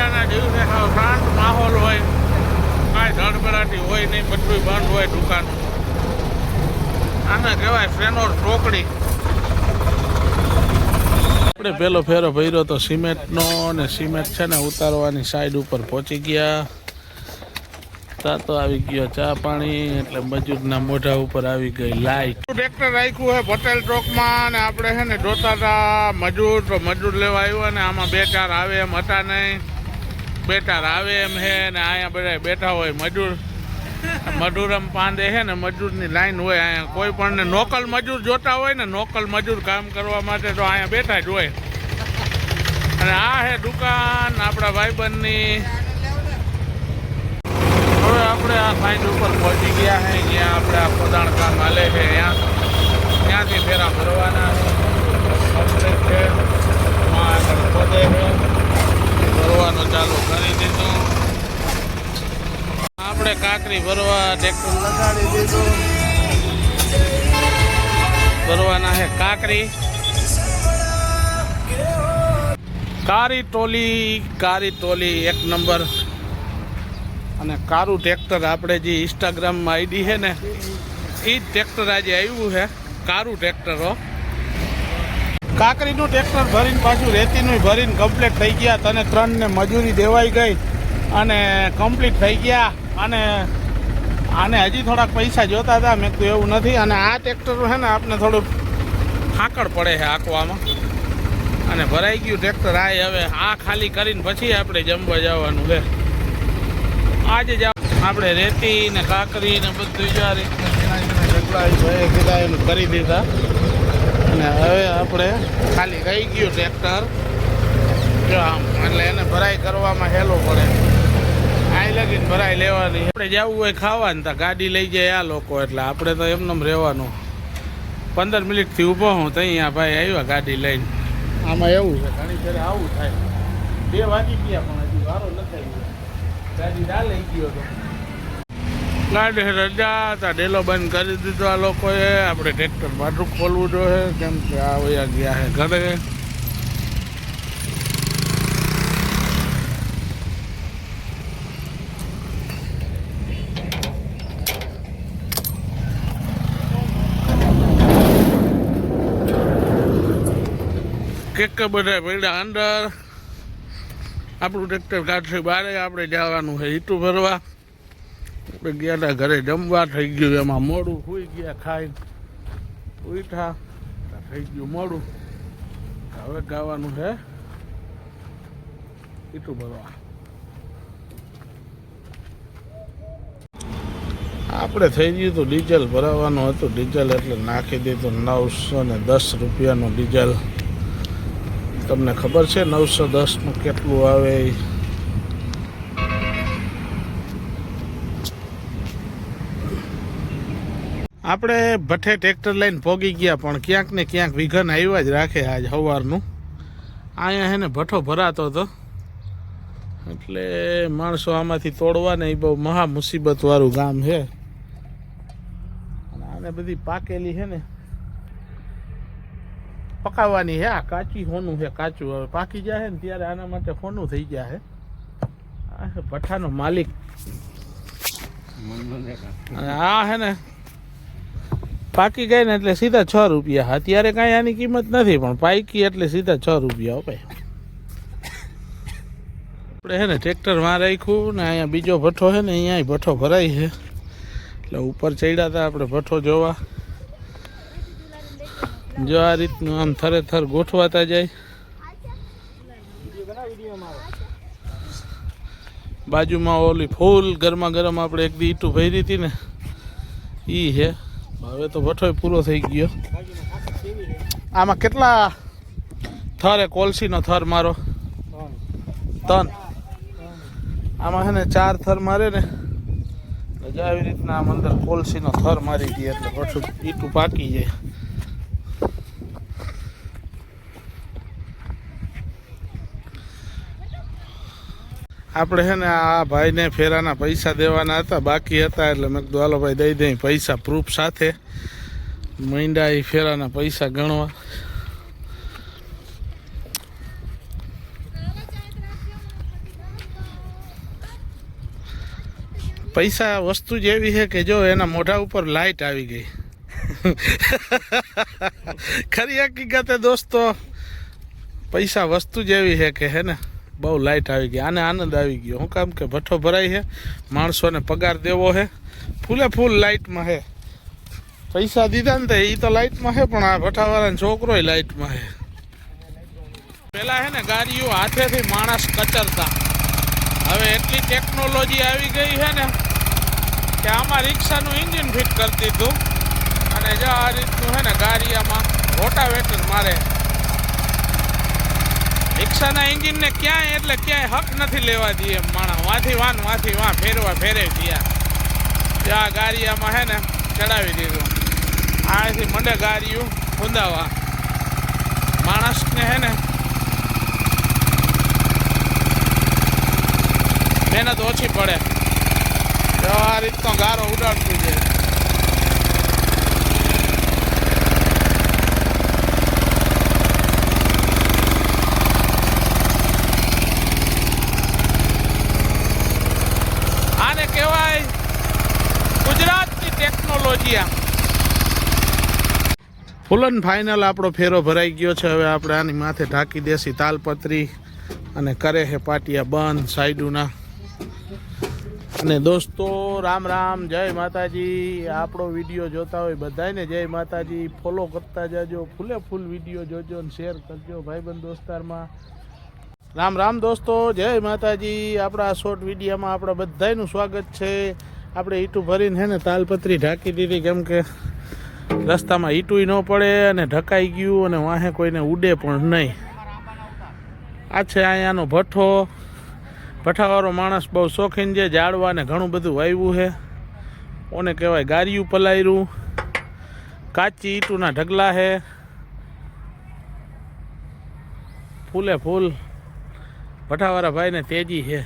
રજાના દિવસે શાંત માહોલ હોય, કાંઈ ધડબડાટી હોય નહીં, બધું બંધ હોય દુકાન. આને કહેવાય ફ્રેનોર ચોકડી. આપણે પેલો ફેરો ભર્યો તો સિમેન્ટનો, અને સિમેન્ટ છે ને ઉતારવાની સાઈડ ઉપર પહોંચી ગયા. તો આવી ગયો ચા પાણી, એટલે મજૂરના મોઢા ઉપર આવી ગઈ લાઈટ. ટ્રેક્ટર રાખ્યું છે પટેલ ચોકમાં, અને આપણે છે ને જોતા હતા મજૂર, તો મજૂર લેવા આવ્યા ને આમાં 2-4 આવે એમ હતા નહીં, 2-4 આવે એમ હે ને અહીંયા બધા બેઠા હોય મજૂર. મજૂરમ પાંદે છે ને મજૂરની લાઈન હોય અહીંયા. કોઈ પણ ને લોકલ મજૂર જોતા હોય ને, લોકલ મજૂર કામ કરવા માટે તો અહીંયા બેઠા જ હોય. અને આ હે દુકાન આપણા ભાઈબંધની. હવે આપણે આ સાઈડ ઉપર પહોંચી ગયા છે, જ્યાં આપણે આ ખોદાણ કામ હાલે છે. ત્યાંથી ફેરા ભરવાના છે. આગળ ખોદે છે, ભરવાનું ચાલુ કરી દીધું. આપણે કાંકરી ભરવા ટ્રેક્ટર લગાડી દીધું. ભરવાના છે કાંકરી. કારી ટોલી 1 નંબર. અને કારું ટ્રેક્ટર આપણે જે ઇન્સ્ટાગ્રામમાં આઈડી છે ને, એ જ ટ્રેક્ટર આજે આવ્યું છે. કારું ટ્રેક્ટર હો. કાંકરીનું ટ્રેક્ટર ભરીને પાછું રેતીનું ભરીને કમ્પ્લીટ થઈ ગયા. તને 3 ને મજૂરી દેવાઈ ગઈ અને કમ્પ્લીટ થઈ ગયા. અને આને હજી થોડાક પૈસા જોતા હતા. મેં કીધું એવું નથી. અને આ ટ્રેક્ટર છે ને આપણે થોડુંક હાંકડ પડે છે હાંકવામાં. અને ભરાઈ ગયું ટ્રેક્ટર. આ હવે આ ખાલી કરીને પછી આપણે જમવા જવાનું છે. આજે જ આપણે રેતી ને કાંકરી ને બધું જ આ રીતના કીધા એનું કરી દીધા. અને હવે આપણે ખાલી રહી ગયું ટ્રેક્ટર જો આમ, એટલે એને ભરાઈ કરવામાં હેલો પડે. આઈ લગીને ભરાઈ લેવાની. આપણે જવું હોય ખાવાનું તો ગાડી લઈ જાય આ લોકો, એટલે આપણે તો એમને રહેવાનું. 15 મિનિટથી ઊભો હું તો અહીંયા ભાઈ આવ્યા ગાડી લઈને. આમાં એવું છે ઘણી ફેરે આવું થાય. 2 વાગી ગયા પણ હજી વારો નથી આવ્યો. ગાડી ના લઈ ગયો તો ગાડી રજા હતા. ડેલો બંધ કરી દીધો આ લોકોએ. આપણે ટ્રેક્ટર પાછું ખોલવું જોઈએ, કેમ કે આ વયા ગયા છે ઘરે. કેક બધા પડ્યા અંદર. આપણું ટ્રેક્ટર કાઢશે બારે. આપણે જવાનું છે ઈટું ભરવા. આપણે ગયા હતા ઘરે જમવા. થઈ ગયું એમાં મોડું. સુઈ ગયા ખાઈ ઉઠા, થઈ ગયું મોડું. હવે ગાવાનું છે ઈટું ભરવા. આપણે થઈ ગયું હતું ડીઝલ ભરાવાનું હતું. ડીઝલ એટલે નાખી દીધું 910 રૂપિયાનું ડીઝલ. તમને ખબર છે 910નું કેટલું આવે? આપણે ભઠ્ઠે ટ્રેક્ટર લઈને પોગી ગયા, પણ ક્યાંક ને ક્યાંક વિઘન આવ્યા જ રાખે. આજ સવારનું અહીંયા છે ને ભઠ્ઠો ભરાતો હતો, એટલે માણસો આમાંથી તોડવા ને એ બહુ મહા મુસીબતવાળું ગામ છે. અને આને બધી પાકેલી છે ને પકાવવાની છે. આ કાચી હોનું છે, કાચું. હવે પાકી જાય ને ત્યારે આના માટે હોનું થઈ જાય. આ છે ભઠ્ઠાનો માલિક. આ છે ને પાકી ગઈ ને એટલે સીધા 6 રૂપિયા. અત્યારે કાંઈ આની કિંમત નથી, પણ પાકી એટલે સીધા 6 રૂપિયા. ભાઈ આપણે છે ને ટ્રેક્ટરમાં રાખ્યું ને અહીંયા બીજો ભઠ્ઠો છે ને, અહીંયા ભઠ્ઠો ભરાય છે. એટલે ઉપર ચડ્યા હતા આપણે ભઠ્ઠો જોવા. જો આ રીતનું આમ થરેથર ગોઠવાતા જાય. બાજુમાં ઓલી ફૂલ ગરમા ગરમ આપણે એક દી ઈટું ભરી હતી ને, ઈ છે. હવે તો ભઠ્ઠો પૂરો થઈ ગયો. આમાં કેટલા થર હે? કોલસીનો થર મારો 3. આમાં છે ને 4 થર મારે ને, આવી રીતના આમ અંદર કોલસીનો થર મારી દઈએ એટલે ભઠ્ઠું ઈટું પાકી જાય. આપણે છે ને આ ભાઈને ફેરાના પૈસા દેવાના હતા, બાકી હતા. એટલે મેં કીધું હાલો ભાઈ દઈ દઈ પૈસા પ્રૂફ સાથે. મહિંડા એ ફેરાના પૈસા ગણવા. પૈસા વસ્તુ જ એવી છે કે જો એના મોઢા ઉપર લાઈટ આવી ગઈ. ખરી હકીકતે દોસ્તો પૈસા વસ્તુ જ એવી છે કે હે ને બહુ લાઈટ આવી ગઈ. આને આનંદ આવી ગયો. શું કામ કે ભઠ્ઠો ભરાય છે, માણસોને પગાર દેવો છે, ફૂલે ફૂલ લાઇટમાં છે. પૈસા દીધા ને એ તો લાઇટમાં છે, પણ આ ભઠ્ઠાવાળાનો છોકરો લાઇટમાં છે. પેલા છે ને ગાડીઓ હાથેથી માણસ કચરતા, હવે એટલી ટેકનોલોજી આવી ગઈ છે ને કે આમાં રિક્ષાનું એન્જિન ફિટ કરી દીધું અને જો આ રીતનું છે ને ગાડીયામાં રોટાવેટર મારે. રિક્ષાના એન્જિનને ક્યાંય એટલે ક્યાંય હક નથી લેવા દઈએ માણસ. વાંથી વાં ફેરવી ગયા. ત્યાં ગાડીયામાં છે ને ચડાવી દીધું. આથી મંડે ગાડીઓ ખુંદાવા માણસને છે ને મહેનત ઓછી પડે. તો આ રીતનો ગારો ઉડાડતું જાય. આને કહેવાય ગુજરાતની ટેકનોલોજી. ફૂલન ફાઇનલ આપણો ફેરો ભરાઈ ગયો છે. હવે આપણે આની માથે ઢાંકી દેસી તાલપત્રી અને કરે છે પાટિયા બંધ સાઈડોના. અને દોસ્તો રામ રામ, જય માતાજી. આપણો વિડીયો જોતા હોય બધાને જય માતાજી. ફોલો કરતા જાજો, ફૂલે ફૂલ વિડીયો જોજો અને શેર કરજો ભાઈબંધ દોસ્તારમાં. રામ રામ દોસ્તો, જય માતાજી. આપણા શોર્ટ વિડીયોમાં આપણા બધાનું સ્વાગત છે. આપણે ઈટું ભરીને છે ને તાલપત્રી ઢાંકી દીધી, કેમ કે રસ્તામાં ઈટું ન પડે અને ઢકાઈ ગયું અને વાહે કોઈને ઉડે પણ નહીં. આ છે અહીંયાનો ભઠ્ઠો. ભઠ્ઠાવાળો માણસ બહુ શોખીન છે. ઝાડવાને ઘણું બધું વાવ્યું છે. ઓને કહેવાય ગારિયું પલાયરું. કાચી ઈટુના ઢગલા છે. ફૂલે ફૂલ ભઠ્ઠાવાળા ભાઈને તેજી છે.